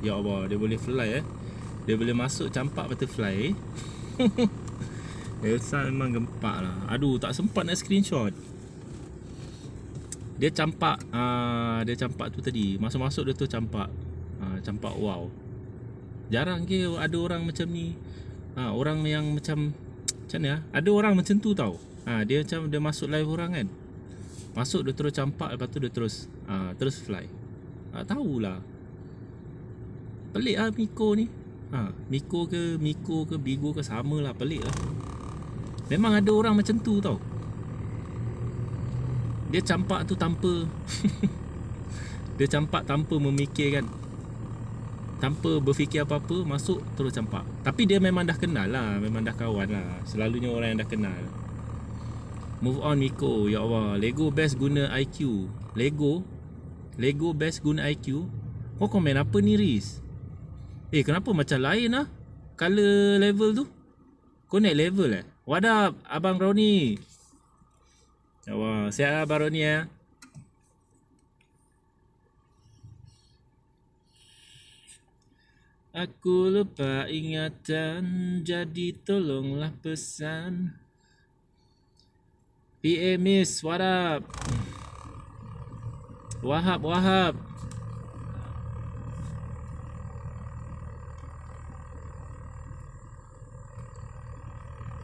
Ya Allah, dia boleh fly Dia boleh masuk campak butterfly. Elsa memang gempak lah. Aduh, tak sempat nak screenshot. Dia campak dia campak tu tadi. Masuk-masuk dia tu campak. Campak wow. Jarang ke ada orang macam ni. Orang yang macam ni ada orang macam tu tau. Dia macam dia masuk live orang kan. Masuk dia terus campak, lepas tu dia terus fly. Tahulah. Pelik lah Miko ni. Miko ke Bigo ke sama lah, pelik lah. Memang ada orang macam tu tau. Dia campak tu tanpa dia campak tanpa memikirkan, tanpa berfikir apa-apa, masuk terus campak. Tapi dia memang dah kenal lah, memang dah kawan lah. Selalunya orang yang dah kenal. Move on Miko. Ya Allah, Lego best guna IQ. Lego best guna IQ. Kau komen apa ni Riz? Kenapa macam lain lah color level tu? Kau naik level What up Abang Roni? Ya Allah, sihat lah Abang Roni Aku lupa ingatan, jadi tolonglah pesan. PA Miss, what up? Wahab.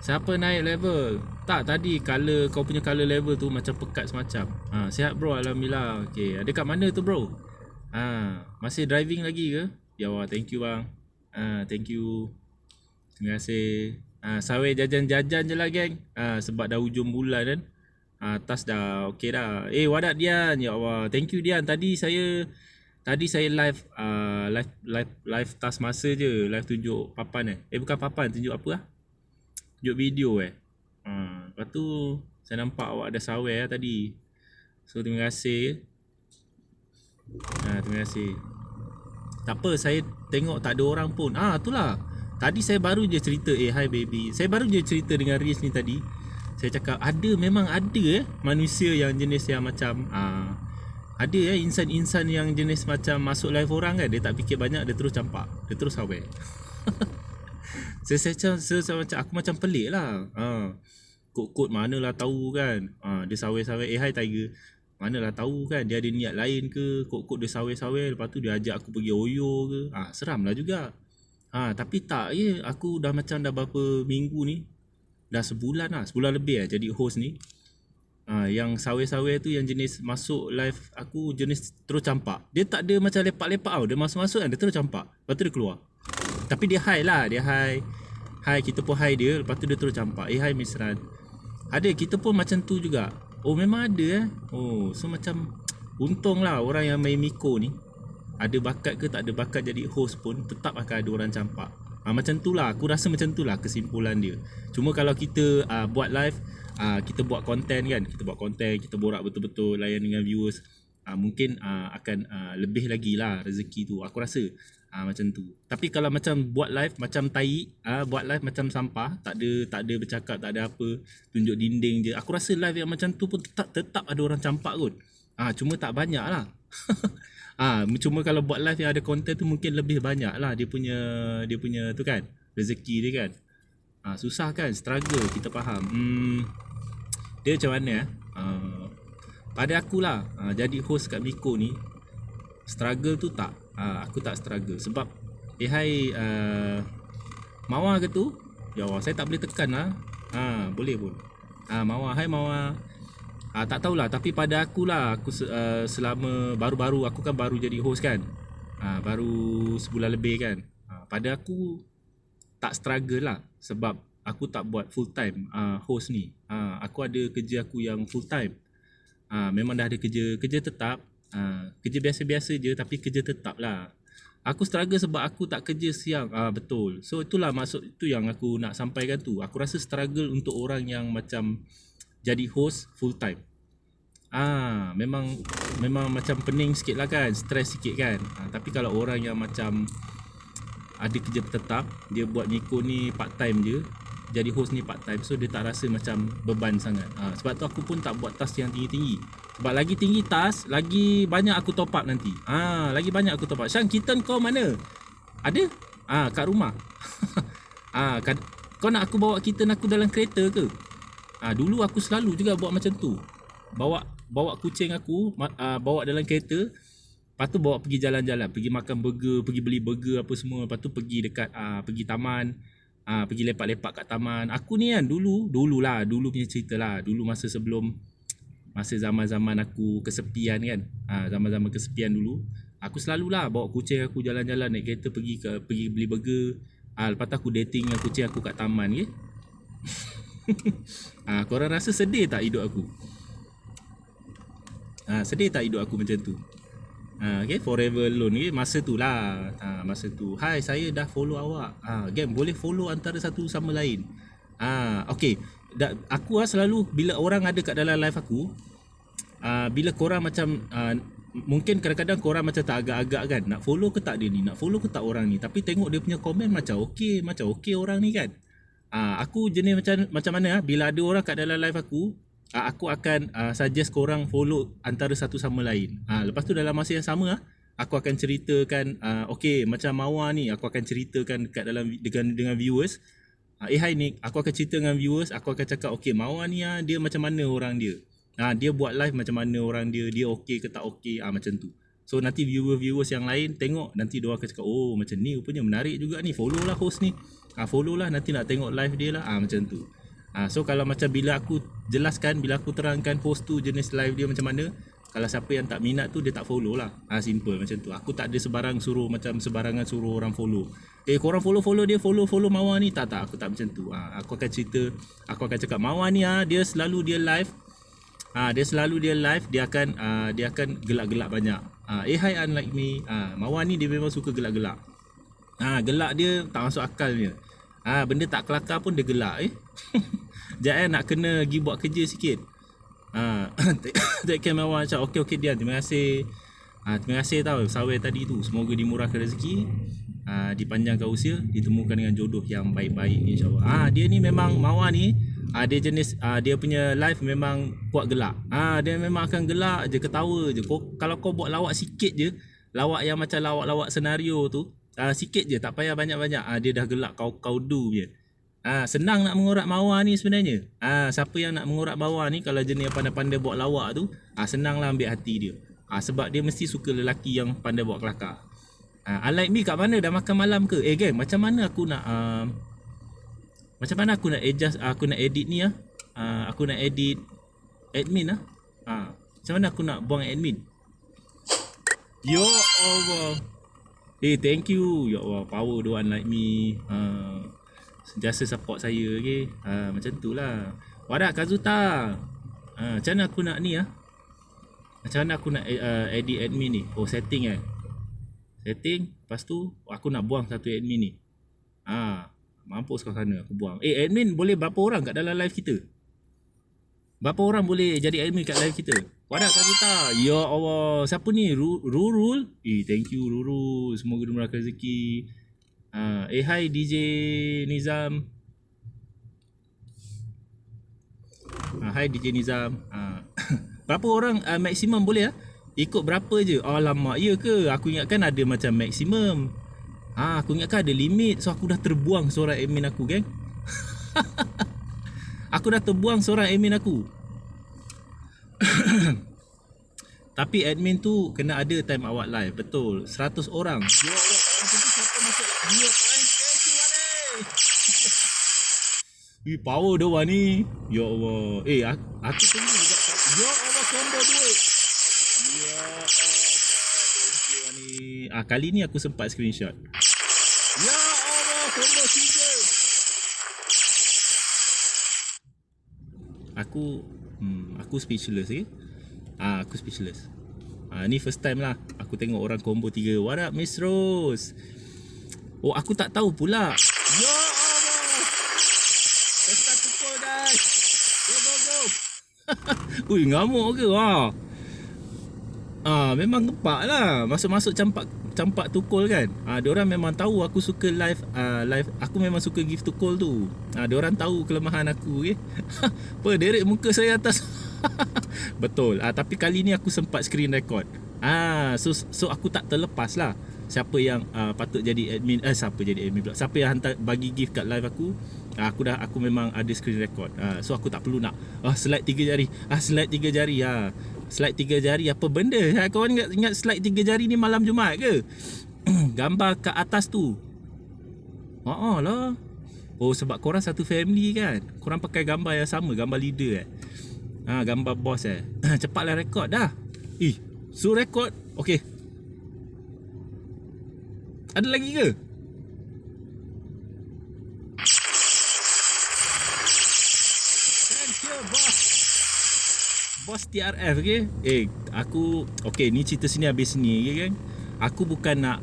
Siapa naik level? Tak, tadi color, kau punya color level tu macam pekat semacam. Sihat bro, alhamdulillah. Okay, ada kat mana tu bro? Masih driving lagi ke? Ya Allah, thank you bang. Thank you. Terima kasih. Sawai jajan-jajan je lah geng. Sebab dah hujung bulan kan. Tas dah okey dah. What up Dian? Ya Allah, thank you Dian. Tadi saya live tas masa je. Live tunjuk papan bukan papan, tunjuk apa lah? Tunjuk video lepas tu saya nampak awak ada sawai tadi. So terima kasih. Terima kasih. Tak apa, saya tengok tak ada orang pun. Itulah. Tadi saya baru je cerita, hi baby. Saya baru je cerita dengan Riz ni tadi. Saya cakap memang ada manusia yang jenis yang macam ada insan-insan yang jenis macam masuk live orang kan, dia tak fikir banyak, dia terus campak, dia terus sawai. Saya macam aku macam pelik lah. Kod manalah tahu kan. Dia sawai-sawai. Hi Tiger. Manalah tahu kan dia ada niat lain ke. Kod dia sawai-sawai, lepas tu dia ajak aku pergi Oyo ke. Seram lah juga. Tapi tak aku dah macam dah berapa minggu ni. Dah sebulan lebih jadi host ni. Yang sawai-sawai tu yang jenis masuk live aku jenis terus campak. Dia tak ada macam lepak-lepak tau. Dia masuk-masuk kan, dia terus campak. Lepas tu dia keluar. Tapi dia hi lah, dia hi. Hi, kita pun hi dia, lepas tu dia terus campak. Hi Miss Ran. Ada, kita pun macam tu juga. Memang ada so macam untung lah orang yang main Miko ni. Ada bakat ke tak ada bakat jadi host pun tetap akan ada orang campak. Macam tu lah, aku rasa macam tu lah kesimpulan dia. Cuma kalau kita buat live, kita buat konten kan, kita borak betul-betul, layan dengan viewers, mungkin akan lebih lagi lah rezeki tu, aku rasa. Macam tu. Tapi kalau macam buat live macam tai, buat live macam sampah, tak ada bercakap, tak ada apa, tunjuk dinding je, aku rasa live yang macam tu pun tetap ada orang campak kot. Cuma tak banyak lah. Cuma kalau buat live yang ada konten tu mungkin lebih banyak lah dia punya tu kan, rezeki dia kan. Susah kan, struggle, kita faham. Dia macam mana pada akulah, jadi host kat Miko ni, struggle tu tak. Aku tak struggle sebab hai Mawar ke tu? Ya Allah, saya tak boleh tekan lah. Boleh pun. Mawar, hai Mawar. Tak tahulah, tapi pada akulah, aku selama baru-baru aku kan baru jadi host kan. Baru sebulan lebih kan. Pada aku tak struggle lah sebab aku tak buat full time host ni. Aku ada kerja aku yang full time. Memang dah ada kerja tetap. Kerja biasa-biasa je tapi kerja tetap lah. Aku struggle sebab aku tak kerja siang. Betul. So itulah maksud itu yang aku nak sampaikan tu. Aku rasa struggle untuk orang yang macam jadi host full time. Memang macam pening sikit lah kan, stress sikit kan. Tapi kalau orang yang macam ada kerja tetap, dia buat Miko ni part time je, jadi host ni part time, so dia tak rasa macam beban sangat. Sebab tu aku pun tak buat task yang tinggi-tinggi. Sebab lagi tinggi tas, lagi banyak aku top up nanti. Lagi banyak aku top up. Syang, kitten kau mana? Ada? Kat rumah. Kan, kau nak aku bawa kitten aku dalam kereta ke? Dulu aku selalu juga buat macam tu. Bawa kucing aku, bawa dalam kereta. Lepas tu bawa pergi jalan-jalan, pergi makan burger, pergi beli burger apa semua. Lepas tu pergi dekat pergi taman, pergi lepak-lepak kat taman. Aku ni kan dulu punya cerita lah. Dulu masa zaman-zaman aku kesepian kan. Zaman-zaman kesepian dulu, aku selalulah bawa kucing aku jalan-jalan naik kereta pergi beli burger. Lepas tu aku dating dengan kucing aku kat taman ke. Korang rasa sedih tak hidup aku? Sedih tak hidup aku macam tu? Okay, forever alone okay? Masa tu lah. Masa tu, hai, saya dah follow awak. Game boleh follow antara satu sama lain. Okay, aku selalu bila orang ada kat dalam live aku, bila korang macam mungkin kadang-kadang korang macam tak agak-agak kan, nak follow ke tak dia ni, nak follow ke tak orang ni, tapi tengok dia punya komen macam okey orang ni kan. Aku jenis macam mana bila ada orang kat dalam live aku akan suggest korang follow antara satu sama lain. Lepas tu dalam masa yang sama aku akan ceritakan okey, macam Mawar ni aku akan ceritakan kat dalam dengan viewers. Hai ni aku akan cerita dengan viewers, aku akan cakap okey, Mawar ni dia macam mana orang dia. Dia buat live macam mana orang dia okey ke tak okey, macam tu. So nanti viewers yang lain tengok, nanti dia akan cakap oh macam ni rupanya menarik juga ni, follow lah host ni. Follow lah, nanti nak tengok live dia lah. Macam tu. So kalau macam bila aku jelaskan, bila aku terangkan host tu jenis live dia macam mana, kalau siapa yang tak minat tu dia tak follow lah. Simple macam tu. Aku tak ada sebarangan suruh orang follow. Korang follow dia, follow Mawar ni. Tak, aku tak macam tu. Aku akan cerita, aku akan cakap Mawar ni dia selalu dia live. Dia akan gelak-gelak banyak. Hai unlike me. Mawar ni dia memang suka gelak-gelak. Gelak dia tak masuk akalnya. Benda tak kelakar pun dia gelak Sekejap nak kena pergi buat kerja sikit. Take care Mawar. Okey Dian, terima kasih. Terima kasih tau Sawir tadi tu. Semoga dimurahkan rezeki, dipanjangkan usia, ditemukan dengan jodoh yang baik-baik insyaAllah. Dia ni memang Mawar ni, dia jenis dia punya live memang kuat gelak. Dia memang akan gelak je, ketawa je. Kalau kau buat lawak sikit je, lawak yang macam lawak-lawak senario tu, sikit je, tak payah banyak-banyak, dia dah gelak kau do je. Senang nak mengorak Mawar ni sebenarnya. Siapa yang nak mengorak Mawar ni, kalau jenis pandai-pandai buat lawak tu, senanglah ambil hati dia. Sebab dia mesti suka lelaki yang pandai buat kelakar. Unlike me, kat mana dah makan malam ke? Gang, macam mana aku nak adjust, aku nak edit ni aku nak edit admin macam mana aku nak buang admin? Ya Allah. Thank you. Ya Allah, power the one like me. Sentiasa support saya, okay? Macam tu lah. Wadah Kazuta. Macam mana aku nak ni macam mana aku nak edit admin ni? Setting setting. Lepas tu aku nak buang satu admin ni. Mampus kau sana, aku buang. Admin boleh berapa orang kat dalam live kita? Berapa orang boleh jadi admin kat live kita? Wadah Kazuta. Ya Allah, siapa ni? Rurul. Thank you Rurul. Semoga dimurahkan rezeki. Hai DJ Nizam. Hai DJ Nizam. Berapa orang maksimum boleh ikut berapa je? Alamak, ya ke? Aku ingatkan ada macam maksimum. Aku ingatkan ada limit. So aku dah terbuang seorang admin aku, geng. Aku dah terbuang seorang admin aku. Tapi admin tu kena ada time awak live. Betul, 100 orang. Ya Allah, kalau macam tu siapa masuk dia time power doa ni. Ya Allah. Aku tengok juga. Ya Allah, combo duit. Ya Allah, thank you ni. Kali ni aku sempat screenshot. Ya Allah, combo 3. Aku speechless. Aku speechless. Ni first time lah aku tengok orang combo 3. What up Miss Rose? Aku tak tahu pula. Ya Allah. Pesta pukul guys. Go. Ui, ngamuk ke? Memang gempak lah. Masuk-masuk campak tukul kan. Diorang memang tahu aku suka live. Aku memang suka give tukul tu. Diorang tahu kelemahan aku, okay? Derek muka saya atas. Betul. Tapi kali ni aku sempat screen record. So aku tak terlepas lah siapa yang patut jadi admin. Siapa jadi admin pula, siapa yang hantar bagi gift kat live aku. Aku memang ada screen record. So aku tak perlu nak slide 3 jari. Slide 3 jari. Slide 3 jari apa benda? Korang ingat slide 3 jari ni malam Jumaat ke? Gambar kat atas tu. Lah. Oh, sebab korang satu family kan. Korang pakai gambar yang sama, gambar leader gambar bos cepatlah rekod dah. So rekod. Okay, ada lagi ke? Thank you bos. Bos TRF, okay. Aku okay, ni cerita sini habis sini, okay kan. Aku bukan nak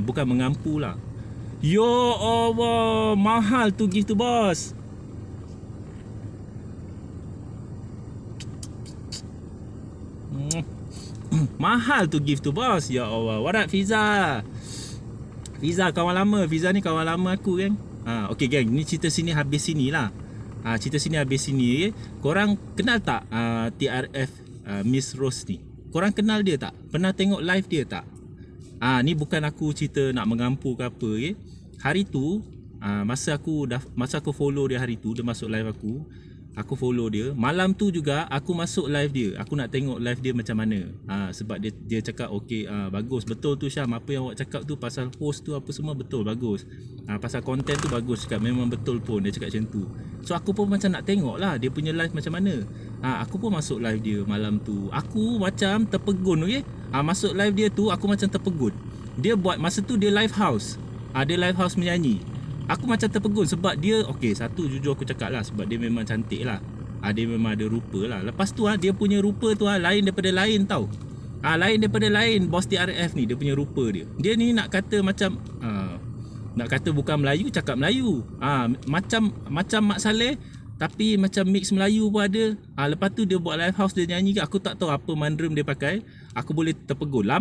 bukan mengampu lah. Ya Allah, mahal tu gift tu bos. Mahal tu gift tu bos. Ya Allah. What up Fiza? Fiza kawan lama. Fiza ni kawan lama aku kan. Okay gang, ni cerita sini habis sini lah. Cerita sini habis sini, okay? Korang kenal tak TRF Miss Rose ni? Korang kenal dia tak? Pernah tengok live dia tak? Ni bukan aku cerita nak mengampu ke apa, okay? Hari tu masa aku follow dia hari tu, dia masuk live aku follow dia. Malam tu juga aku masuk live dia. Aku nak tengok live dia macam mana. Sebab dia cakap okey, bagus betul tu Syam, apa yang awak cakap tu pasal host tu apa semua betul, bagus. Pasal konten tu bagus, cakap memang betul pun, dia cakap macam tu. So aku pun macam nak tengok lah dia punya live macam mana. Aku pun masuk live dia malam tu. Aku macam terpegun, okey. Masuk live dia tu aku macam terpegun. Dia buat masa tu dia live house. Dia live house menyanyi. Aku macam terpegun sebab dia, okay, satu jujur aku cakap lah, sebab dia memang cantik lah. Dia memang ada rupa lah. Lepas tu dia punya rupa tu lain daripada lain tau. Lain daripada lain bos TRF ni, dia punya rupa dia. Dia ni nak kata macam nak kata bukan Melayu, cakap Melayu. Macam Mak Saleh tapi macam mix Melayu pun ada. Lepas tu dia buat live house, dia nyanyi. Aku tak tahu apa mandrum dia pakai. Aku boleh terpegun.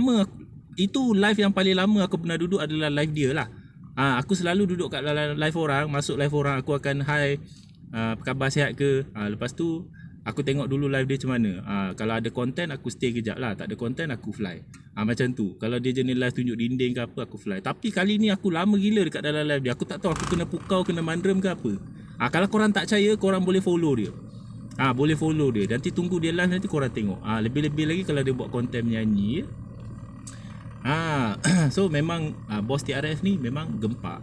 Itu live yang paling lama aku pernah duduk adalah live dia lah. Aku selalu duduk kat live orang, masuk live orang, aku akan hi, khabar sihat ke. Lepas tu aku tengok dulu live dia macam mana. Kalau ada konten aku stay kejap lah, tak ada konten aku fly. Macam tu. Kalau dia jenis live tunjuk dinding ke apa, aku fly. Tapi kali ni aku lama gila dekat dalam live dia. Aku tak tahu aku kena pukau, kena mandrem ke apa. Kalau korang tak percaya, korang boleh follow dia. Boleh follow dia. Nanti tunggu dia live, nanti korang tengok. Lebih-lebih lagi kalau dia buat konten menyanyi, ya. So memang bos TRF ni memang gempak.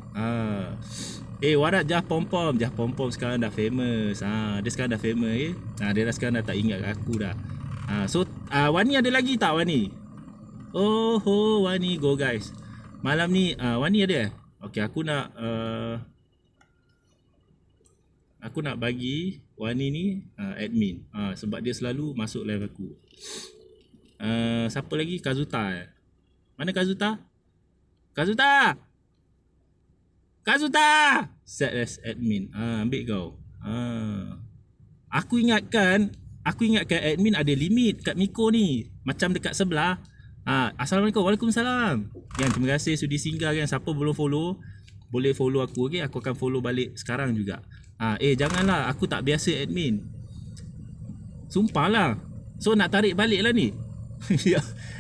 Warat Jah Pom Pom. Jah Pom Pom sekarang dah famous. Dia sekarang dah famous, dia dah sekarang dah tak ingat aku dah. So Wani ada lagi tak Wani? Wani go guys. Malam ni Wani ada. Okay, aku nak bagi Wani ni admin. Sebab dia selalu masuk live aku. Siapa lagi? Kazuta. Mana Kazuta? Set as admin. Ambil kau. Aku ingatkan admin ada limit kat Miko ni. Macam dekat sebelah. Assalamualaikum. Waalaikumsalam. Terima kasih sudi singgah kan. Siapa belum follow, boleh follow aku, okey. Aku akan follow balik sekarang juga. Janganlah, aku tak biasa admin. Sumpahlah. So nak tarik balik lah ni.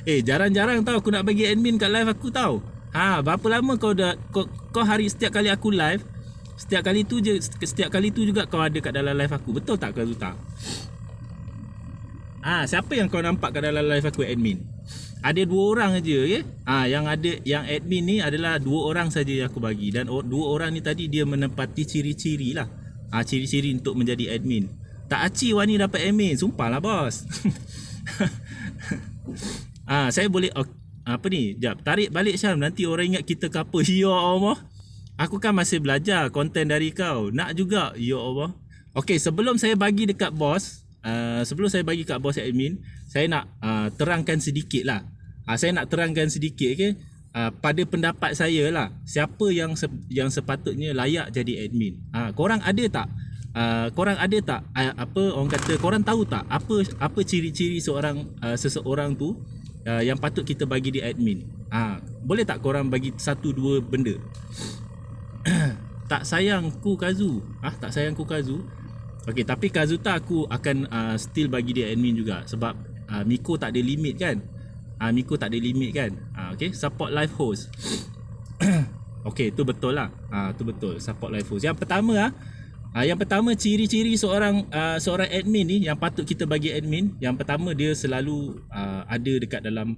Jarang-jarang tau aku nak bagi admin kat live aku tau. Berapa lama kau hari setiap kali aku live, setiap kali tu juga kau ada kat dalam live aku. Betul tak kau Zuta? Siapa yang kau nampak kat dalam live aku admin? Ada 2 orang aja, okey? Yang admin ni adalah 2 orang saja yang aku bagi, dan 2 orang ni tadi dia menepati ciri-ciri lah. Ciri-ciri untuk menjadi admin. Tak aci Wani dapat admin, sumpahlah bos. Saya boleh apa ni? Jap, tarik balik Syam, nanti orang ingat kita couple. Ya Allah. Aku kan masih belajar konten dari kau. Nak juga. Ya Allah. Okey, sebelum saya bagi dekat bos, kat bos admin, saya nak terangkan sedikit lah. Saya nak terangkan sedikit, okey. Pada pendapat saya lah, siapa yang sepatutnya layak jadi admin. Korang ada tak? Apa orang kata, korang tahu tak apa ciri-ciri seseorang tu yang patut kita bagi di admin? Boleh tak korang bagi 1-2 benda? Tak sayangku Kazu. Tak sayangku Kazu. Okay, tapi Kazuta aku akan still bagi dia admin juga sebab Miko tak ada limit kan. Miko tak ada limit kan. Okay, support live host. Okay, tu betul lah. Tu betul, support live host. Yang pertama ciri-ciri seorang admin ni yang patut kita bagi admin. Yang pertama dia selalu ada dekat dalam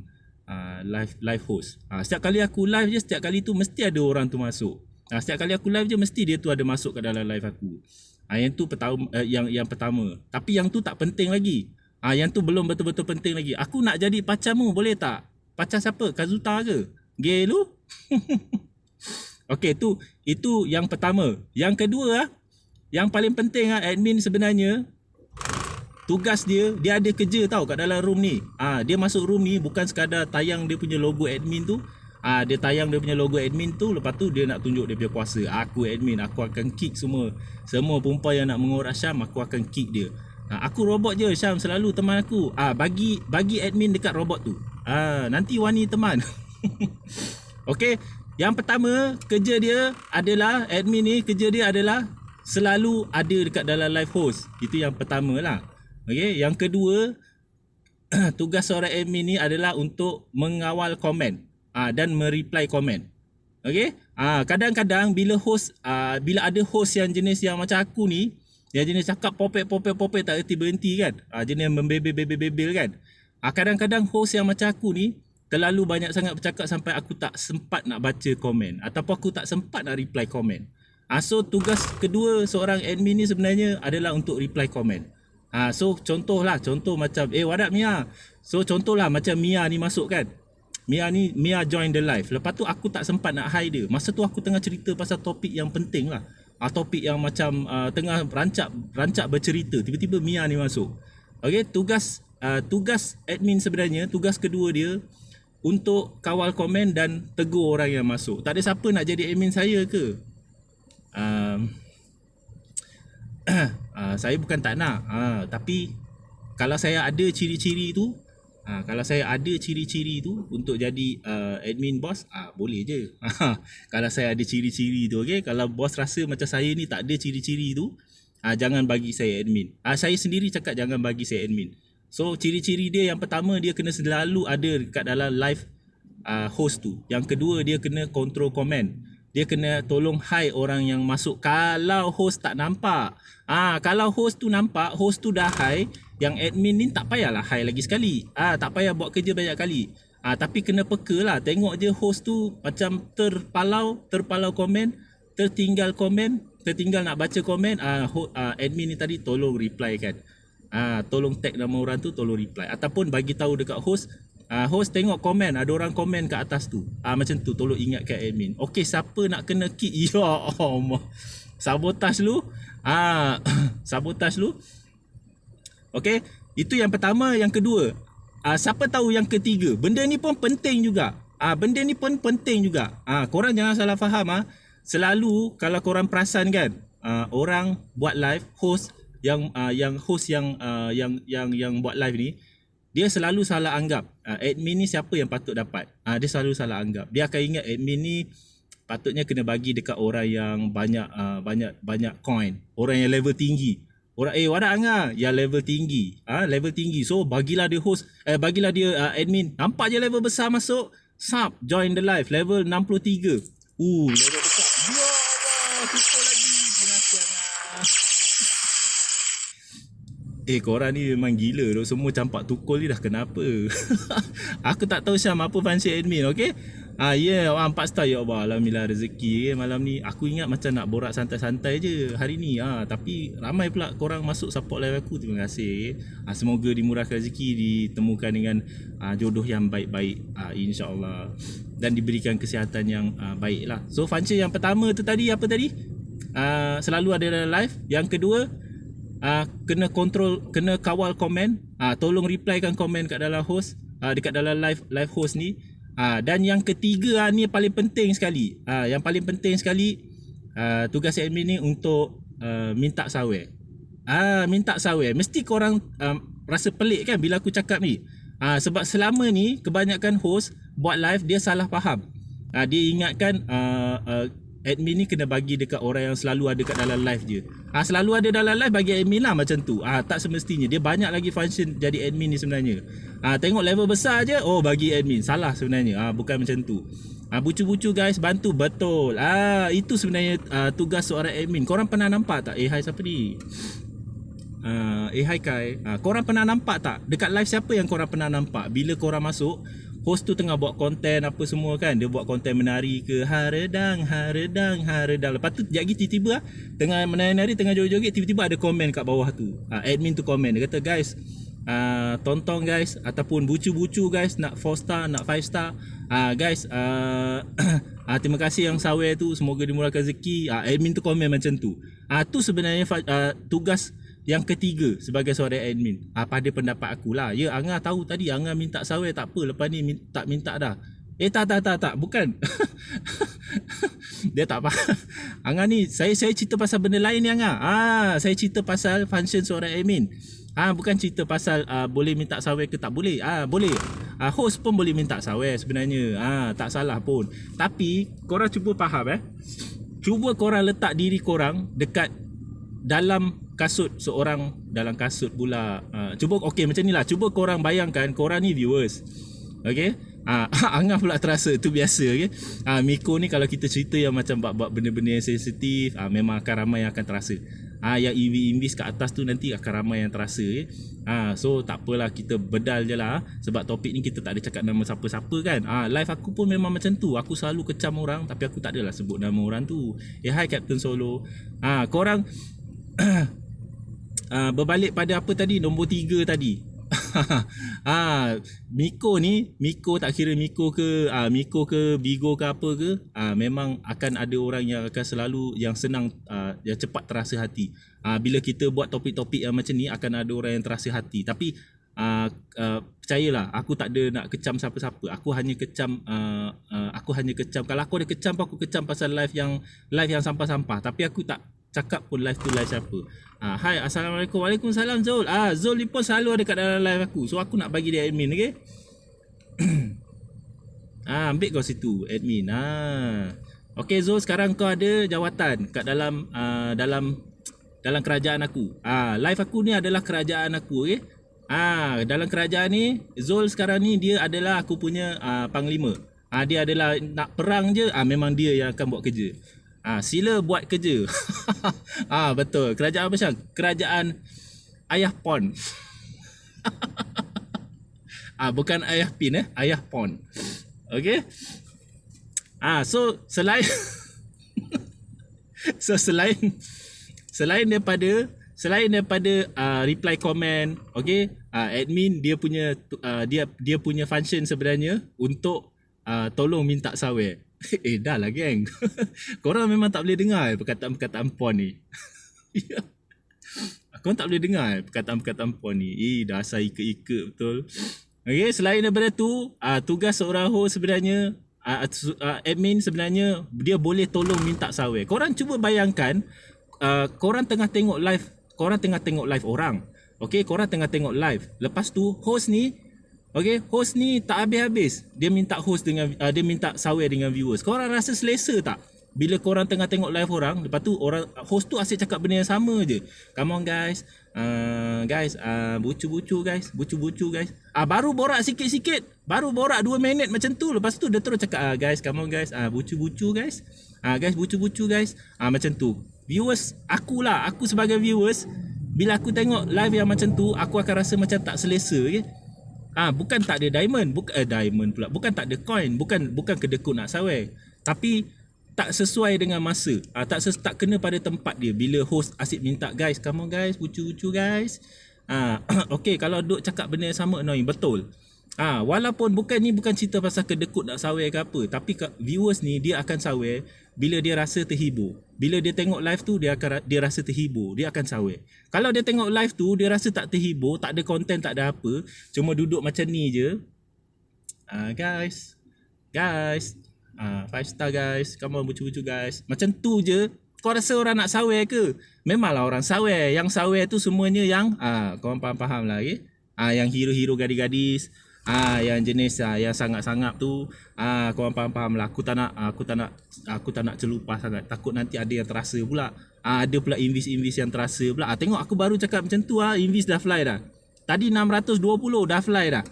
live host. Setiap kali aku live je, setiap kali tu mesti ada orang tu masuk. Setiap kali aku live je mesti dia tu ada masuk ke dalam live aku. Yang tu yang pertama. Tapi yang tu tak penting lagi. Yang tu belum betul-betul penting lagi. Aku nak jadi pacarmu, boleh tak? Pacar siapa? Kazuta ke? Gay lu? Okey, itu yang pertama. Yang kedua, yang paling penting admin sebenarnya tugas dia ada kerja tau kat dalam room ni. Dia masuk room ni bukan sekadar tayang dia punya logo admin tu. Dia tayang dia punya logo admin tu, lepas tu dia nak tunjuk dia punya kuasa. Aku admin, aku akan kick semua perempuan yang nak mengorak Syam, aku akan kick dia. Aku robot je, Syam selalu teman aku. Bagi admin dekat robot tu. Nanti wani teman. Okey, yang pertama kerja dia adalah admin ni, kerja dia adalah selalu ada dekat dalam live host. Itu yang pertama lah. Okey, yang kedua tugas seorang admin ni adalah untuk mengawal komen dan mereply komen. Okey? Kadang-kadang bila ada host yang jenis yang macam aku ni, yang jenis cakap popek tak erti berhenti kan. Jenis membebel kan. Kadang-kadang host yang macam aku ni terlalu banyak sangat bercakap sampai aku tak sempat nak baca komen ataupun aku tak sempat nak reply komen. So tugas kedua seorang admin ni sebenarnya adalah untuk reply komen. So contoh macam what up Mia. So contohlah macam Mia ni masuk kan. Mia join the live. Lepas tu aku tak sempat nak hi dia. Masa tu aku tengah cerita pasal topik yang penting lah. Topik yang macam tengah rancak bercerita. Tiba-tiba Mia ni masuk. Okey, tugas admin sebenarnya, tugas kedua dia untuk kawal komen dan tegur orang yang masuk. Tak ada siapa nak jadi admin saya ke? Saya bukan tak nak. Tapi kalau saya ada ciri-ciri tu, untuk jadi admin bos, boleh je. Kalau saya ada ciri-ciri tu, okey. Kalau bos rasa macam saya ni tak ada ciri-ciri tu, jangan bagi saya admin. Saya sendiri cakap jangan bagi saya admin. So ciri-ciri dia yang pertama, dia kena selalu ada dekat dalam live host tu. Yang kedua, dia kena control komen. Dia kena tolong hi orang yang masuk kalau host tak nampak. Kalau host tu nampak, host tu dah hi, yang admin ni tak payahlah hi lagi sekali. Tak payah buat kerja banyak kali. Tapi kena peka lah. Tengok je host tu macam terpalau komen, tertinggal nak baca komen. Admin ni tadi tolong reply kan. Tolong tag nama orang tu, tolong reply. Ataupun bagi tahu dekat host, host tengok komen, ada orang komen kat atas tu. Macam tu, tolong ingatkan admin. Okey, siapa nak kena kick? Ya Allah. Sabotaj lu. Sabotaj lu. Okey, itu yang pertama. Yang kedua, siapa tahu yang ketiga. Benda ni pun penting juga. Korang jangan salah faham. Selalu kalau korang perasan kan, orang buat live, host yang buat live ni, dia selalu salah anggap admin ni siapa yang patut dapat. Dia selalu salah anggap. Dia akan ingat admin ni patutnya kena bagi dekat orang yang banyak coin, orang yang level tinggi. Orang wadah angah yang level tinggi. Level tinggi. So bagilah dia host, bagilah dia admin. Nampak je level besar masuk, sub join the live level 63. Level besar. Ya Allah, tukar lagi. Pengasih korang ni memang gila tu. Semua campak tukul ni dah kenapa? Aku tak tahu Syam apa function admin, okey? 4 star, ya Allah, alhamdulillah rezeki malam ni. Aku ingat macam nak borak santai-santai je hari ni. Tapi ramai pula korang masuk support live aku. Terima kasih. Semoga dimurahkan rezeki, ditemukan dengan jodoh yang baik-baik, insya-Allah, dan diberikan kesihatan yang baik lah. So function yang pertama tu tadi apa tadi? Selalu ada dalam live. Yang kedua, kena kontrol, kena kawal komen, tolong replykan komen kat dalam host, dekat dalam live host ni. Dan yang ketiga ni paling penting sekali. Yang paling penting sekali, tugas admin ni untuk minta sawer. Minta sawer. Mesti korang rasa pelik kan bila aku cakap ni. Sebab selama ni kebanyakan host buat live dia salah faham. Dia ingatkan admin ni kena bagi dekat orang yang selalu ada kat dalam live je. Selalu ada dalam live bagi admin lah macam tu. Tak semestinya. Dia banyak lagi function jadi admin ni sebenarnya. Tengok level besar je, oh bagi admin. Salah sebenarnya. Bukan macam tu. Bucu-bucu guys, bantu betul. Itu sebenarnya tugas seorang admin. Korang pernah nampak tak? Hai siapa ni? Hai Kai. Korang pernah nampak tak? Dekat live siapa yang korang pernah nampak? Bila korang masuk, host tu tengah buat konten apa semua kan. Dia buat konten menari ke haredang. Lepas tu sekejap lagi tiba-tiba tengah menari-nari, tengah joget-joget, tiba-tiba ada komen kat bawah tu. Admin tu komen. Dia kata guys, tonton guys, ataupun bucu-bucu guys, nak 4 star, nak 5 star. Guys, terima kasih yang sawer tu, semoga dimurahkan rezeki. Admin tu komen macam tu. Tu sebenarnya tugas yang ketiga sebagai seorang admin. Pada pendapat aku lah. Ya, Angah tahu tadi Angah minta sawer, tak apa, lepas ni tak minta dah. Tak, bukan. Dia tak faham. Angah ni, saya cerita pasal benda lain ni Angah. Saya cerita pasal function seorang admin. Bukan cerita pasal boleh minta sawer ke tak boleh. Boleh. Host pun boleh minta sawer sebenarnya. Tak salah pun. Tapi korang cuba faham Cuba korang letak diri korang dekat dalam kasut seorang, dalam kasut pula. Cuba okey macam ni lah. Cuba korang bayangkan korang ni viewers. Okey. Angah pula terasa tu biasa okey. Miko ni kalau kita cerita yang macam buat benda-benda yang sensitif, memang akan ramai yang akan terasa. Yang invis kat atas tu nanti akan ramai yang terasa okey. So tak apalah, kita bedal je lah. Sebab topik ni kita tak ada cakap nama siapa-siapa kan. Live aku pun memang macam tu. Aku selalu kecam orang tapi aku tak adalah sebut nama orang tu. Hai Captain Solo. Korang berbalik pada apa tadi, nombor 3 tadi. Miko tak kira Miko ke Bigo ke apa ke, memang akan ada orang yang akan selalu yang senang yang cepat terasa hati. Bila kita buat topik-topik yang macam ni, akan ada orang yang terasa hati. Tapi percayalah, aku tak ada nak kecam siapa-siapa. Aku hanya kecam kalau aku ada kecam, aku kecam pasal live yang sampah-sampah. Tapi aku tak cakap pun live tu live siapa. Hai, Assalamualaikum. Waalaikumsalam Zul. Zul ni pun selalu ada kat dalam live aku. So aku nak bagi dia admin, okey? Ambil kau situ admin. Okey Zul, sekarang kau ada jawatan kat dalam dalam kerajaan aku. Live aku ni adalah kerajaan aku, okey? Dalam kerajaan ni Zul sekarang ni dia adalah aku punya panglima. Dia adalah nak perang je, memang dia yang akan buat kerja. Sila buat kerja. Betul. Kerajaan apa Syang? Kerajaan Ayah Pon. Bukan Ayah Pin Ayah Pon. Okay. So selain selain daripada reply comment, okay, admin dia punya function sebenarnya untuk tolong minta sawer. Dah lah geng. Korang memang tak boleh dengar perkataan-perkataan pon ni. Korang tak boleh dengar perkataan-perkataan pon ni. Dasar ika-ika betul. Okay, selain daripada tu, tugas seorang host sebenarnya, admin sebenarnya, dia boleh tolong minta sawer. Korang cuba bayangkan, korang tengah tengok live orang. Okay, korang tengah tengok live. Lepas tu host ni, okay, host ni tak habis-habis dia minta dia minta sawer dengan viewers. Korang rasa selesa tak bila korang tengah tengok live orang, lepas tu host tu asyik cakap benda yang sama je. Come on guys, bucu-bucu guys. Baru borak sikit-sikit, baru borak 2 minit macam tu, lepas tu dia terus cakap guys, come on guys, bucu-bucu guys, guys bucu-bucu guys. Macam tu. Viewers, aku sebagai viewers, bila aku tengok live yang macam tu, aku akan rasa macam tak selesa, okay? Bukan tak ada diamond, bukan tak ada coin, bukan kedekut nak sawer, tapi tak sesuai dengan masa. Tak kena pada tempat dia. Bila host asyik minta guys, come on guys, bucu-bucu guys. Okay, kalau duk cakap benda yang sama annoying, betul. Walaupun bukan cerita pasal kedekut nak sawer ke apa, tapi viewers ni dia akan sawer bila dia rasa terhibur. Bila dia tengok live tu, dia rasa terhibur, dia akan sawer. Kalau dia tengok live tu, dia rasa tak terhibur, tak ada konten, tak ada apa, cuma duduk macam ni je. Guys, 5 star guys, come on bucu-bucu guys. Macam tu je. Kau rasa orang nak sawer ke? Memanglah orang sawer. Yang sawer tu semuanya yang korang faham lah, okay? Yang hero-hero gadis-gadis, Yang jenis yang sangat-sangat tu, korang faham lah. Aku tak nak celupah sangat. Takut nanti ada yang terasa pula. Ada pula invis yang terasa pula. Tengok aku baru cakap macam tu, invis dah fly dah. Tadi 620 dah fly dah.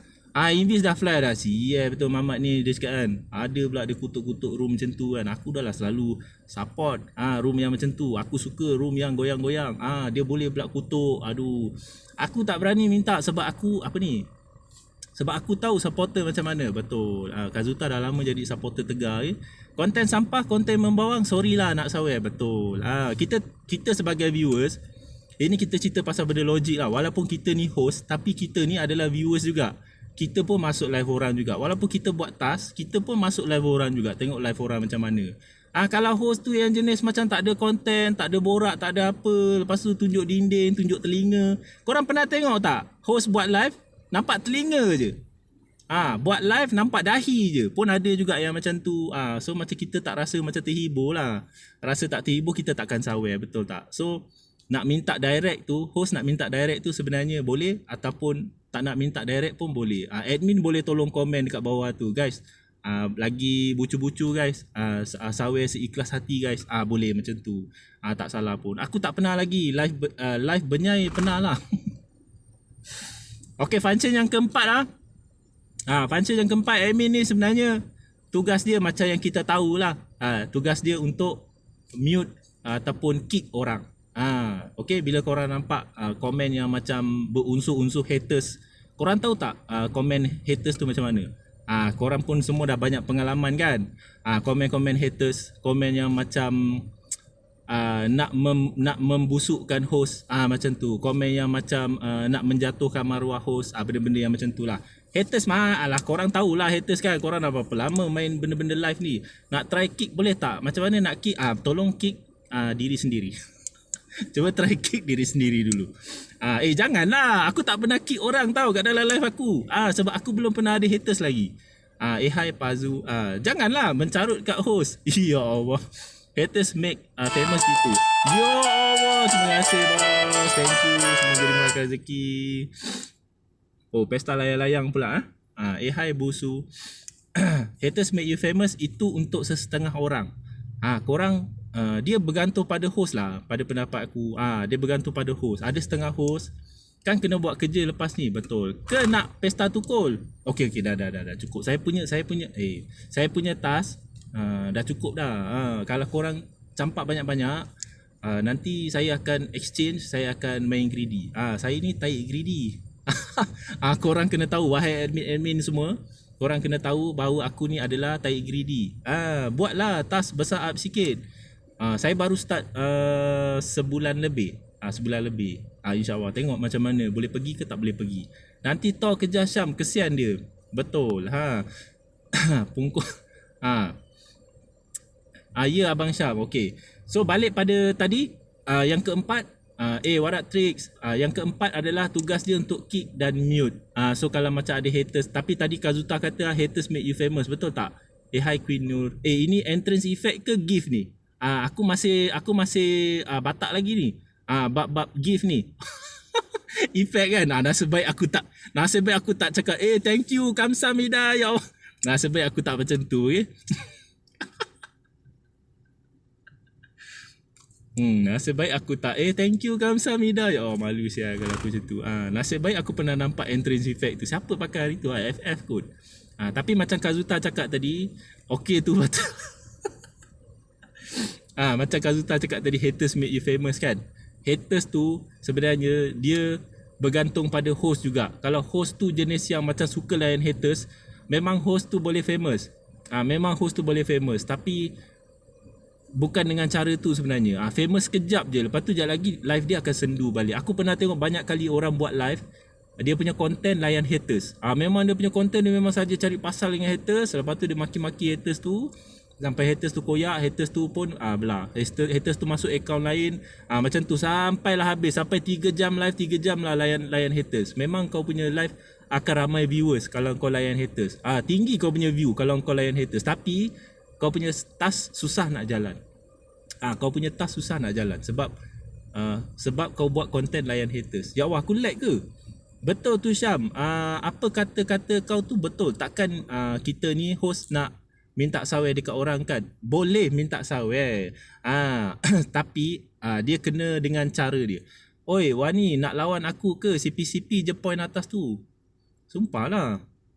Invis dah fly dah. Sial betul Mamat ni, dia cakap kan. Ada pula dia kutuk-kutuk room macam tu kan. Aku dah lah selalu support room yang macam tu. Aku suka room yang goyang-goyang. Dia boleh pula kutuk. Aduh. Aku tak berani minta sebab aku sebab aku tahu supporter macam mana. Betul. Kazuta dah lama jadi supporter Tegar. Konten sampah, konten membawang, sorry lah nak sawai. Betul. Kita sebagai viewers, ini kita cerita pasal benda logik lah. Walaupun kita ni host, tapi kita ni adalah viewers juga. Kita pun masuk live orang juga. Walaupun kita buat task, kita pun masuk live orang juga. Tengok live orang macam mana. Kalau host tu yang jenis macam tak ada konten, tak ada borak, tak ada apa, lepas tu tunjuk dinding, tunjuk telinga. Korang pernah tengok tak? Host buat live, nampak telinga je. Buat live nampak dahi je. Pun ada juga yang macam tu. So macam kita tak rasa macam terhibur lah. Rasa tak terhibur, kita takkan sawai, betul tak? So nak minta direct tu, host nak minta direct tu sebenarnya boleh, ataupun tak nak minta direct pun boleh. Admin boleh tolong komen dekat bawah tu, guys. Lagi bucu-bucu guys, sawai seikhlas hati guys. Boleh macam tu. Tak salah pun. Aku tak pernah lagi live benyai, pernah lah. Okey, function yang keempat lah. Function yang keempat, admin ni sebenarnya tugas dia macam yang kita tahulah. Tugas dia untuk mute ataupun kick orang. Okey, bila korang nampak komen yang macam berunsur-unsur haters, korang tahu tak komen haters tu macam mana? Korang pun semua dah banyak pengalaman kan. Komen-komen haters, komen yang macam nak membusukkan host, macam tu. Komen yang macam nak menjatuhkan maruah host, benda-benda yang macam tu lah. Haters alah, korang tahulah haters kan. Korang dah berapa lama main benda-benda live ni. Nak try kick boleh tak? Macam mana nak kick? Tolong kick diri sendiri. Cuba try kick diri sendiri dulu. Janganlah, aku tak pernah kick orang tau kat dalam live aku. Sebab aku belum pernah ada haters lagi. Hai Pazu, janganlah mencarut kat host. Ya Allah, haters make famous gitu. Ya Allah, terima kasih bos. Thank you, semoga dimurahkan rezeki. Pesta layang-layang pula. Hai Busu. Haters make you famous itu untuk sesetengah orang. Korang dia bergantung pada host lah, pada pendapat aku. Dia bergantung pada host. Ada setengah host kan kena buat kerja lepas ni, betul ke nak pesta tukul? Okey dah cukup. Saya punya task dah cukup dah. Kalau korang campak banyak-banyak, nanti saya akan exchange, saya akan main greedy. Saya ni taik greedy. Korang kena tahu, wahai admin semua, korang kena tahu bahawa aku ni adalah taik greedy. Buatlah task besar up sikit. Saya baru start sebulan lebih. InsyaAllah tengok macam mana, boleh pergi ke tak boleh pergi. Nanti Thor kejar Syam, kesian dia. Betul. Pungkul. Ya Abang Syam. Okey. So balik pada tadi, yang keempat, what up tricks. Yang keempat adalah tugas dia untuk kick dan mute. So kalau macam ada haters, tapi tadi Kazuta kata haters make you famous, betul tak? Hi Queen Nur. Ini entrance effect ke gift ni? Aku masih batak lagi ni. Bab gift ni. Effect kan. Nasib baik aku tak cakap thank you kamsahamnida ya Allah. Nasib baik aku tak macam tu, okey. Nasib baik aku tak thank you kamsahamnida ya Allah. Malu sial kalau aku macam tu. Nasib baik aku pernah nampak entrance effect tu. Siapa pakai hari tu? FF kot. Tapi macam Kazuta cakap tadi, okey tu betul. Macam Kazuta cakap tadi, haters make you famous kan. Haters tu sebenarnya dia bergantung pada host juga. Kalau host tu jenis yang macam suka layan haters, memang host tu boleh famous. Tapi bukan dengan cara tu sebenarnya. Famous kejap je, lepas tu sekejap lagi live dia akan sendu balik. Aku pernah tengok banyak kali orang buat live, dia punya konten layan haters. Memang dia punya konten dia memang saja cari pasal dengan haters. Lepas tu dia maki-maki haters tu, sampai haters tu koyak, haters tu pun haters tu masuk akaun lain. Macam tu sampailah habis. Sampai 3 jam live, 3 jam lah layan haters. Memang kau punya live akan ramai viewers kalau kau layan haters. Tinggi kau punya view kalau kau layan haters. Tapi kau punya task susah nak jalan. Sebab kau buat konten layan haters. Ya Allah, aku lag ke? Betul tu Syam. Apa kata-kata kau tu betul. Takkan kita ni host nak minta sawer dekat orang kan. Boleh minta sawer. Tapi dia kena dengan cara dia. Oi, Wani nak lawan aku ke? CP-CP je point atas tu. Sumpah lah.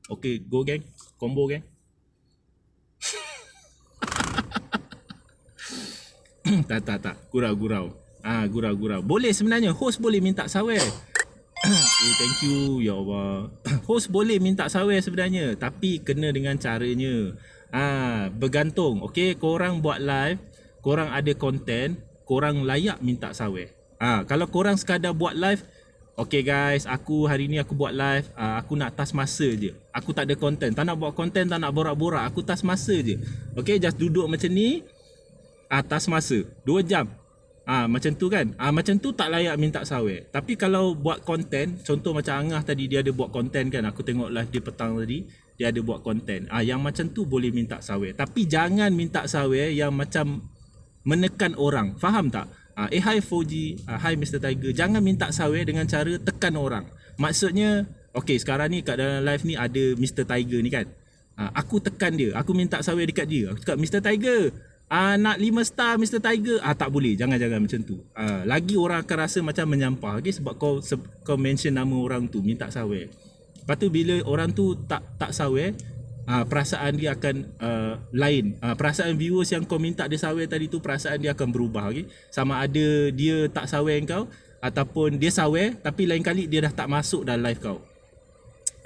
Okay, go gang. Combo gang. tak. Gurau. Gurau. Boleh sebenarnya. Host boleh minta sawer. Thank you ya Allah. Host boleh minta sawer sebenarnya, tapi kena dengan caranya. Bergantung. Okay, korang buat live, korang ada konten, korang layak minta sawer. Kalau korang sekadar buat live, okay guys, aku hari ni aku buat live, aku nak tas masa je. Aku tak ada konten, tak nak buat konten, tak nak borak-borak, aku tas masa je. Okay, just duduk macam ni, tas masa 2 jam. Macam tu kan. Macam tu tak layak minta sawer. Tapi kalau buat konten, contoh macam Angah tadi dia ada buat konten kan. Aku tengok live dia petang tadi, dia ada buat konten. Yang macam tu boleh minta sawer. Tapi jangan minta sawer yang macam menekan orang. Faham tak? Hi 4G, hi Mr. Tiger. Jangan minta sawer dengan cara tekan orang. Maksudnya, okay, sekarang ni kat dalam live ni ada Mr. Tiger ni kan. Aku tekan dia, aku minta sawer dekat dia. Aku cakap, Mr. Tiger, nak 5 star Mr. Tiger. Tak boleh, jangan macam tu. Lagi orang akan rasa macam menyampah, okay? Sebab kau mention nama orang tu, minta sawer. Lepas tu bila orang tu tak sawer, perasaan dia akan lain. Perasaan viewers yang kau minta dia sawer tadi tu, perasaan dia akan berubah, okay? Sama ada dia tak sawer kau, ataupun dia sawer tapi lain kali dia dah tak masuk dalam live kau.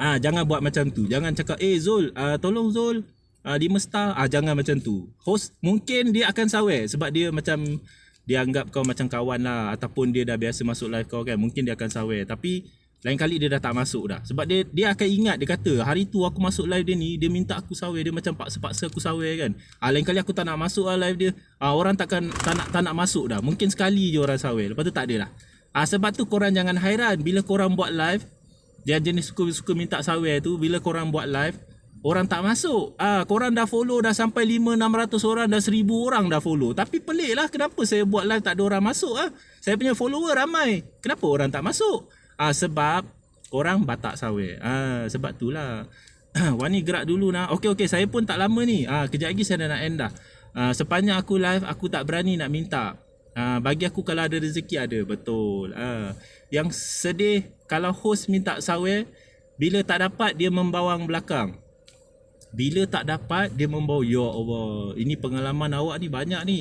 Jangan buat macam tu. Jangan cakap, Zul, tolong Zul, 5 star. Jangan macam tu. Host mungkin dia akan sawer sebab dia macam dia anggap kau macam kawan lah, ataupun dia dah biasa masuk live kau kan. Mungkin dia akan sawer, tapi lain kali dia dah tak masuk dah. Sebab dia akan ingat, dia kata hari tu aku masuk live dia ni, dia minta aku sawer, dia macam paksa-paksa aku sawer kan. Lain kali aku tak nak masuk lah live dia. Orang tak nak masuk dah. Mungkin sekali je orang sawer, lepas tu tak ada lah. Sebab tu korang jangan hairan bila korang buat live, dia jenis suka minta sawer tu, bila korang buat live orang tak masuk. Korang dah follow dah sampai 500-600 orang, dah 1000 orang dah follow. Tapi pelik lah, kenapa saya buat live tak ada orang masuk. Saya punya follower ramai, kenapa orang tak masuk? Sebab korang batak sawer. Sebab tu lah. Wani gerak dulu nak. Okay, saya pun tak lama ni. Kejap lagi saya dah nak end dah. Sepanjang aku live, aku tak berani nak minta. Bagi aku kalau ada rezeki ada. Betul. Yang sedih kalau host minta sawer, bila tak dapat dia membawang belakang. Bila tak dapat dia membawa, ya Allah, ini pengalaman awak ni banyak ni.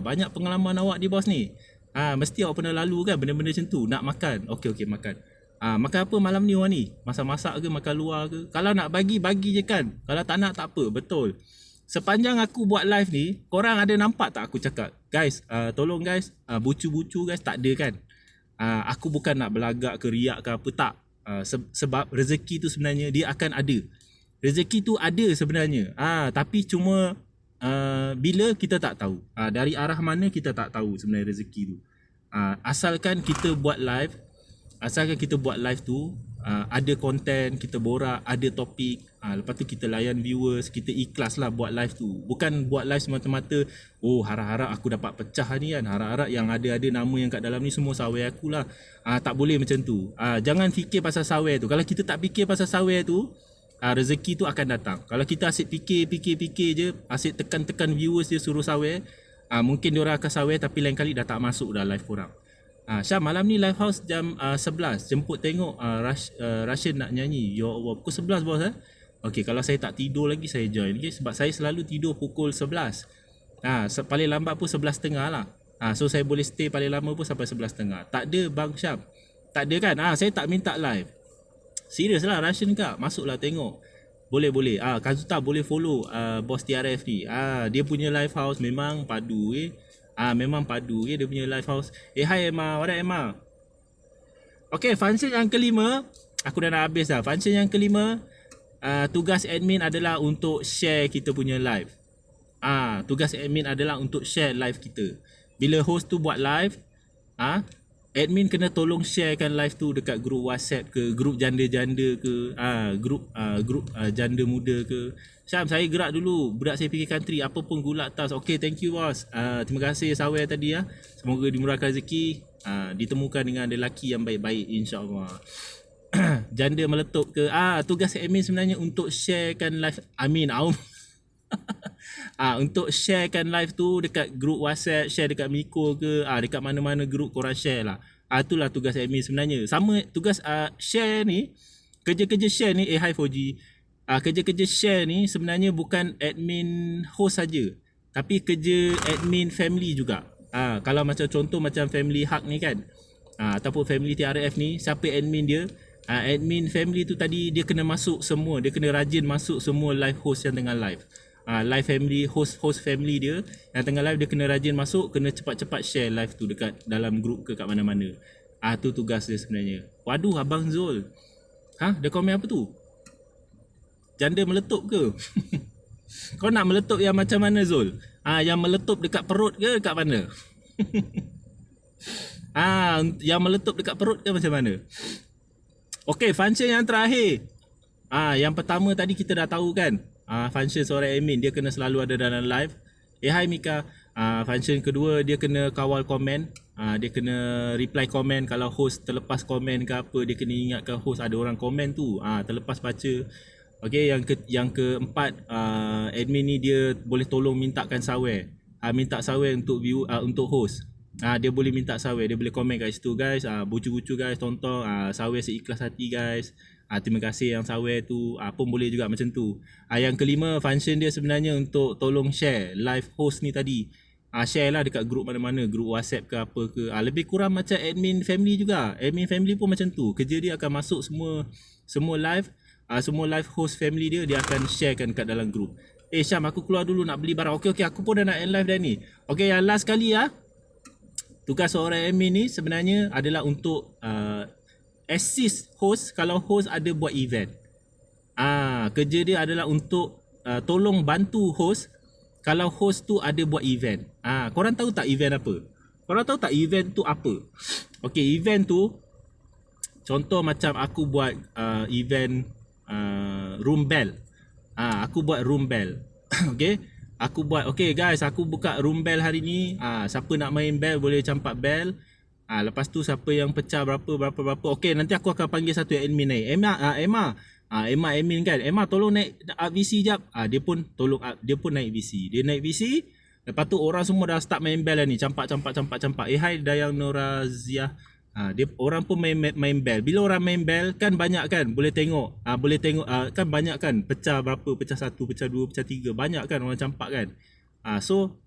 Banyak pengalaman awak ni bos ni. Mesti awak pernah lalu kan benda-benda macam tu. Nak makan, okey makan. Makan apa malam ni Wani? Masak-masak ke, makan luar ke? Kalau nak bagi je kan. Kalau tak nak tak apa. Betul. Sepanjang aku buat live ni, korang ada nampak tak aku cakap, guys, tolong guys, bucu-bucu guys, tak ada kan. Aku bukan nak belagak ke riak ke apa, tak. Sebab rezeki tu sebenarnya dia akan ada. Rezeki tu ada sebenarnya. Tapi cuma bila kita tak tahu. Dari arah mana kita tak tahu sebenarnya rezeki tu. Asalkan kita buat live, tu ada konten, kita borak, ada topik, lepas tu kita layan viewers, kita ikhlas lah buat live tu. Bukan buat live semata-mata, harap-harap aku dapat pecah ni kan, harap-harap yang ada nama yang kat dalam ni semua sawer aku lah. Tak boleh macam tu. Jangan fikir pasal sawer tu. Kalau kita tak fikir pasal sawer tu, rezeki tu akan datang. Kalau kita asyik fikir je, asyik tekan-tekan viewers dia suruh sawer, mungkin diorang akan sawer tapi lain kali dah tak masuk dah live korang. Syam, malam ni live house jam 11. Jemput tengok Rashid nak nyanyi. Ya Allah, pukul 11 bos Okay, kalau saya tak tidur lagi saya join, okay? Sebab saya selalu tidur pukul 11. Paling lambat pun 11.30 lah. So saya boleh stay paling lama pun sampai 11.30. Tak ada bang Syam, tak ada kan. Saya tak minta live. Serius lah Rashid kak, masuklah tengok. Boleh. Kazuta boleh follow bos TRF ni. Dia punya live house memang padu memang padu dia punya live house. Hi Emma, what up Emma? Okay, function yang kelima, aku dah nak habis dah. Function yang kelima, tugas admin adalah untuk share kita punya live. Tugas admin adalah untuk share live kita. Bila host tu buat live, admin kena tolong sharekan live tu dekat grup WhatsApp ke, grup janda-janda ke, grup janda muda ke. Syam, saya gerak dulu, budak saya pergi country, apa pun gulak tas. Okay, thank you boss. Terima kasih sawer tadi Semoga dimurahkan rezeki, ditemukan dengan lelaki yang baik-baik insya-Allah. janda meletup ke. Tugas admin sebenarnya untuk sharekan live. Untuk sharekan live tu dekat group WhatsApp, share dekat Miko ke, dekat mana-mana group korang share lah. Itulah tugas admin sebenarnya. Sama tugas share ni, kerja-kerja share ni, hi 4G. Kerja-kerja share ni sebenarnya bukan admin host saja, tapi kerja admin family juga. Kalau macam contoh macam family hug ni kan, ataupun family TRF ni, siapa admin dia, admin family tu tadi dia kena masuk semua, dia kena rajin masuk semua live host yang tengah live. Live family, host family dia yang tengah live, dia kena rajin masuk, kena cepat-cepat share live tu dekat dalam group ke kat mana-mana. Tu tugas dia sebenarnya. Waduh, Abang Zul. Dia komen apa tu? Janda meletup ke? Kau nak meletup yang macam mana, Zul? Yang meletup dekat perut ke dekat mana? Yang meletup dekat perut ke macam mana? Okey, function yang terakhir. Yang pertama tadi kita dah tahu kan. Function seorang admin, dia kena selalu ada dalam live. Hai Mika. Function kedua, dia kena kawal komen. Dia kena reply komen. Kalau host terlepas komen ke apa, dia kena ingatkan host ada orang komen tu, terlepas baca. Okey, yang keempat, admin ni dia boleh tolong mintakan sawer. Minta sawer untuk view, untuk host. Dia boleh minta sawer, dia boleh komen kat situ, guys. Bucu-bucu guys, tonton, sawer seikhlas hati guys. Terima kasih yang sawer tu, pun boleh juga macam tu. Yang kelima, function dia sebenarnya untuk tolong share live host ni tadi. Share lah dekat group mana-mana, group WhatsApp ke apa ke. Lebih kurang macam admin family juga. Admin family pun macam tu. Kerja dia akan masuk semua live, semua live host family dia akan sharekan kat dalam group. Syam, aku keluar dulu nak beli barang. Okey, aku pun dah nak end live dah ni. Okey, yang last kali tugas seorang admin ni sebenarnya adalah untuk assist host kalau host ada buat event. Kerja dia adalah untuk tolong bantu host kalau host tu ada buat event. Korang tahu tak event apa? Korang tahu tak event tu apa? Okey, event tu contoh macam aku buat event room bell. Aku buat room bell. Okey, aku buat, okay guys, aku buka room bell hari ni. Siapa nak main bell boleh campak bell. Lepas tu siapa yang pecah berapa. Okey, nanti aku akan panggil satu admin naik. Emma admin kan. Emma tolong naik VC jap. Dia pun tolong, dia pun naik VC. Dia naik VC. Lepas tu orang semua dah start main bell dah ni. Campak. Hai Dayang Norazia. Dia orang pun main bell. Bila orang main bell kan banyak kan, boleh tengok kan banyak kan, pecah berapa, pecah 1, pecah 2, pecah 3, banyak kan orang campak kan. So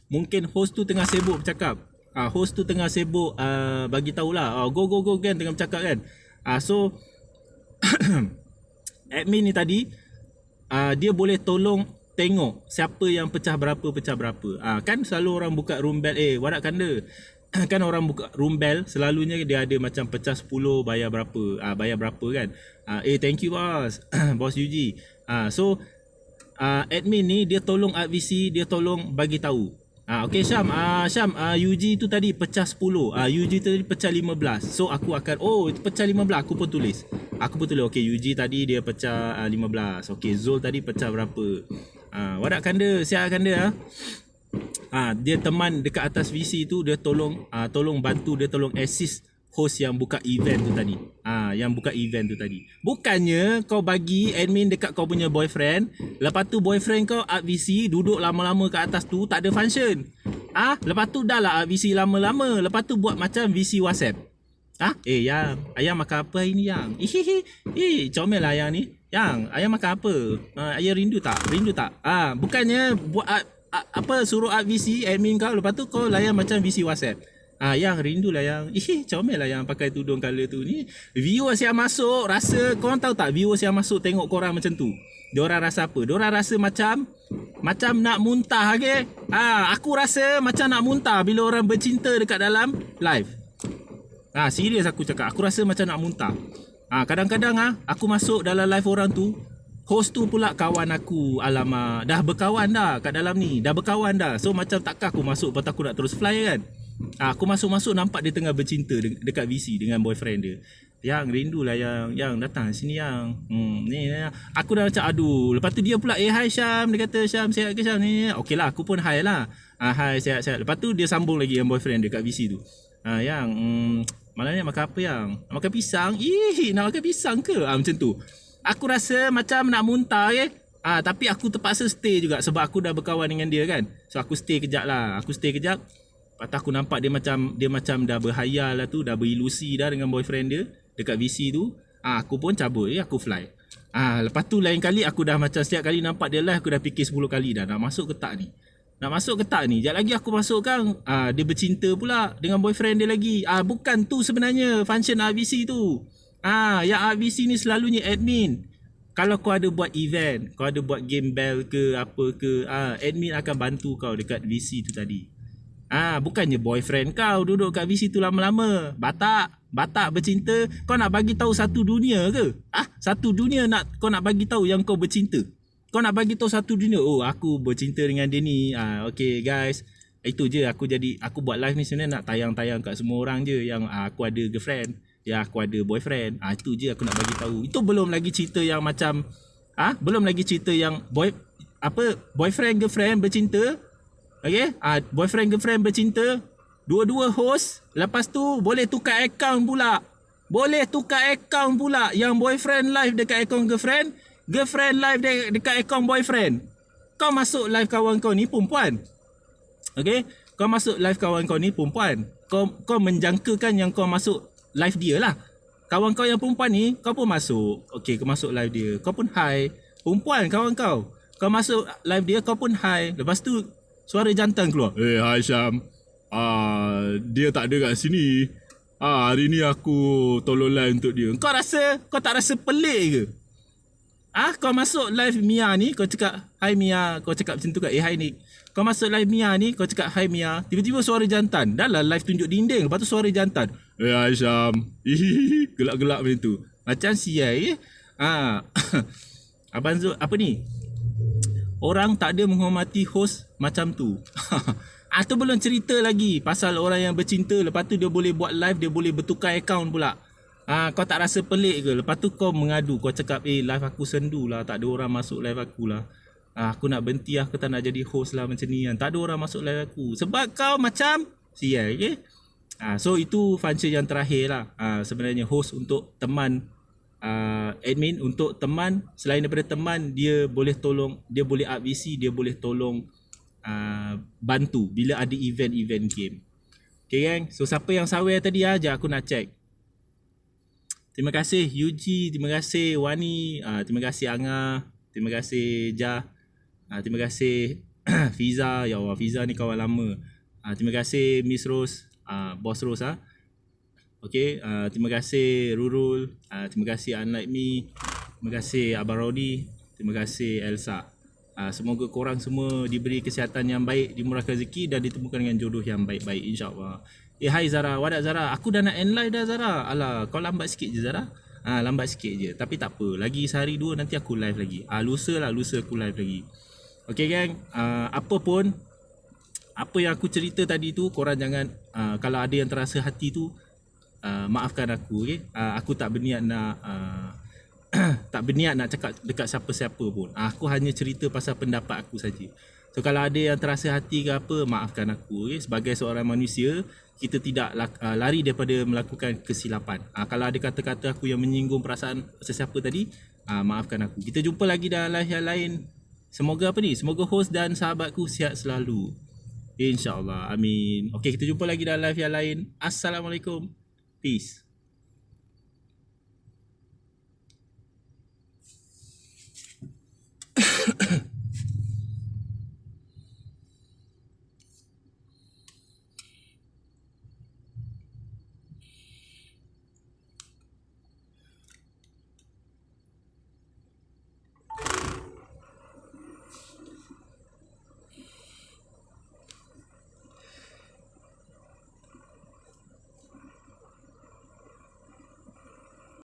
mungkin host tu tengah sibuk bercakap. Host tu tengah sibuk bagi tahulah, go kan, tengah bercakap kan. So admin ni tadi dia boleh tolong tengok siapa yang pecah berapa. Kan selalu orang buka room bell, warak kanda. Kan orang buka room bell selalunya dia ada macam pecah 10 bayar berapa kan. Thank you boss. Boss UG. So admin ni dia tolong advisi, dia tolong bagi tahu. Okay Syam, UG tu tadi pecah 10, UG tadi pecah 15. So aku akan, pecah 15, aku pun tulis. Okay, UG tadi dia pecah 15. Okay, Zul tadi pecah berapa. Wadak kanda, siap kanda. Dia teman dekat atas VC tu, dia tolong bantu, dia tolong assist host yang buka event tu tadi. Bukannya kau bagi admin dekat kau punya boyfriend, lepas tu boyfriend kau up VC, duduk lama-lama kat atas tu, tak ada function. Lepas tu dah lah up VC lama-lama, lepas tu buat macam VC WhatsApp. Yang ayam makan apa hari ni yang? Comel lah yang ni. Yang ayam makan apa? Ayam rindu tak? Bukannya buat suruh up VC admin kau, lepas tu kau layan macam VC WhatsApp. Yang rindu lah yang. Comel lah yang pakai tudung colour tu ni. Viewers yang masuk rasa, korang tahu tak viewers yang masuk tengok korang macam tu, diorang rasa apa? Diorang rasa macam nak muntah, okay? Aku rasa macam nak muntah bila orang bercinta dekat dalam live. Serius aku cakap, aku rasa macam nak muntah. Kadang-kadang aku masuk dalam live orang tu, host tu pula kawan aku. Alamak, dah berkawan dah kat dalam ni. So macam takkah aku masuk, lepas aku nak terus fly kan. Aku masuk nampak dia tengah bercinta dekat VC dengan boyfriend dia. Yang rindu lah yang datang sini yang. Ni aku dah macam aduh. Lepas tu dia pula hi Syam, dia kata Syam sihat ke Syam ni. Okey lah, aku pun hi lah. Hi sihat. Lepas tu dia sambung lagi dengan boyfriend dia kat VC tu. Malamnya makan apa yang? Nak makan pisang? Nak makan pisang ke? Macam tu. Aku rasa macam nak muntah tapi aku terpaksa stay juga sebab aku dah berkawan dengan dia kan. So aku stay kejap lah. Lepas tu aku nampak dia macam dah berhayal lah tu, dah berilusi dah dengan boyfriend dia dekat VC tu. Aku pun cabut aku fly. Lepas tu lain kali aku dah macam setiap kali nampak dia live aku dah fikir 10 kali dah nak masuk ke tak ni. Sekejap lagi aku masuk kan. Dia bercinta pula dengan boyfriend dia lagi. Bukan tu sebenarnya function RVC tu. Yang RVC ni selalunya admin. Kalau kau ada buat event, kau ada buat game bell ke apa ke, admin akan bantu kau dekat VC tu tadi. Bukannya boyfriend kau duduk kat VC tu lama-lama. Batak bercinta, kau nak bagi tahu satu dunia ke? Satu dunia kau nak bagi tahu yang kau bercinta. Kau nak bagi tahu satu dunia, aku bercinta dengan dia ni. Okay guys, itu je aku buat live ni sebenarnya nak tayang-tayang kat semua orang je yang aku ada girlfriend, aku ada boyfriend. Itu je aku nak bagi tahu. Itu belum lagi cerita yang macam belum lagi cerita yang boyfriend girlfriend bercinta. Okay, boyfriend girlfriend bercinta, dua-dua host. Lepas tu boleh tukar account pula. Yang boyfriend live dekat account girlfriend, girlfriend live dekat account boyfriend. Kau masuk live kawan kau ni perempuan. Okay, kau masuk live kawan kau ni perempuan. Kau menjangkakan yang kau masuk live dia lah. Kawan kau yang perempuan ni, kau pun masuk. Okay, kau masuk live dia, kau pun hi. Perempuan kawan kau, kau masuk live dia, kau pun hi. Lepas tu suara jantan keluar. Hai Syam. Dia tak ada kat sini. Hari ni aku tolong line untuk dia. Kau tak rasa pelik ke? Kau masuk live Mia ni, kau cakap hi Mia, kau cakap macam tu kat hi Nick. Kau masuk live Mia ni, kau cakap hi Mia, tiba-tiba suara jantan. Dah lah live tunjuk dinding, lepas tu suara jantan. Hai Syam. Gelak-gelak macam tu. Macam siai Abang Zul, apa ni? Orang tak ada menghormati host macam tu. Tu belum cerita lagi pasal orang yang bercinta, lepas tu dia boleh buat live, dia boleh bertukar account pula. Kau tak rasa pelik ke? Lepas tu kau mengadu, kau cakap live aku sendu lah, tak ada orang masuk live aku lah. Aku nak berhenti, aku tak nak jadi host lah macam ni kan. Tak ada orang masuk live aku sebab kau macam sial. Okay? So itu function yang terakhir lah. Sebenarnya host untuk teman, admin untuk teman. Selain daripada teman, dia boleh tolong, dia boleh up VC, dia boleh tolong bantu bila ada event-event game. Okay gang, so siapa yang sawer tadi aku nak check. Terima kasih Yuji, terima kasih Wani, terima kasih Anga, terima kasih Jah, terima kasih Fiza. Ya Allah, Fiza ni kawan lama. Terima kasih Miss Rose, Boss Rose Okay, terima kasih Rurul, terima kasih Unlike Me, terima kasih Abang Rodi, terima kasih Elsa. Semoga korang semua diberi kesihatan yang baik, dimurahkan rezeki dan ditemukan dengan jodoh yang baik-baik insya-Allah. Hai Zara, what up Zara? Aku dah nak end live dah Zara. Alah, kau lambat sikit je Zara. Lambat sikit je. Tapi tak apa, lagi sehari dua nanti aku live lagi. Lusa aku live lagi. Okay gang, apa yang aku cerita tadi tu, korang jangan, kalau ada yang terasa hati tu, maafkan aku. Okay? Aku tak berniat nak cakap dekat siapa-siapa pun. Aku hanya cerita pasal pendapat aku saja. So kalau ada yang terasa hati ke apa, maafkan aku. Okay? Sebagai seorang manusia, kita tidak lari daripada melakukan kesilapan. Kalau ada kata-kata aku yang menyinggung perasaan sesiapa tadi, maafkan aku. Kita jumpa lagi dalam live yang lain. Semoga semoga host dan sahabatku sihat selalu, InsyaAllah, amin. Okay, kita jumpa lagi dalam live yang lain. Assalamualaikum. Peace.